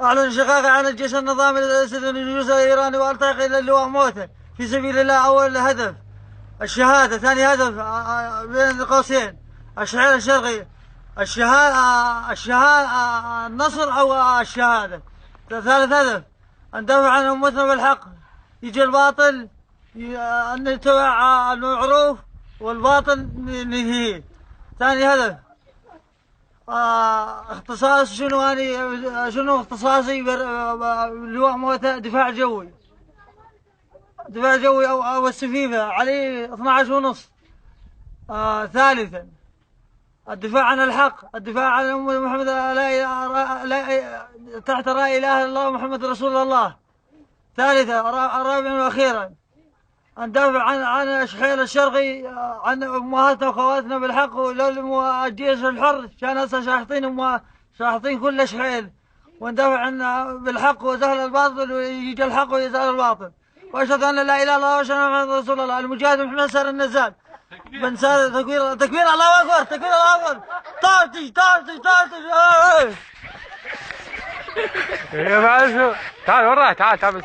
أعلن شقاق عن الجيش النظامي الإيراني وألتقي إلى اللواء موته في سبيل الله. أول هدف الشهادة، ثاني هدف بين قوسين الشعير الشرقي، الشهادة النصر أو الشهادة. ثالث هدف ندافع عن أمتنا بالحق، يجي الباطل أن يتبع المعروف والباطل نهيه. ثاني هدف اختصاص شنو اختصاصي لواء موته دفاع جوي، دفاع جوي أو السفيفة عليه 12.5. ثالثا الدفاع عن الحق، الدفاع عن أمة محمد تحت لا إله إلا الله محمد رسول الله. ثالثا رابعا وأخيرا ندافع عن الشحير الشرقي، عن أمهاتنا وأخواتنا بالحق، ولو الجيش الحر كان هسه شاحطين كل شحيل، وندافع عن بالحق وزهل الباطل، ويجي الحق ويزال الباطل. وأشهد أن لا إله إلا الله وأشهد أن محمد رسول الله. المجاهد محمد سار النزال بن سار. تكبير الله أكبر، تكبير الله أكبر. طارتي يا معلم تعال وراي، تعال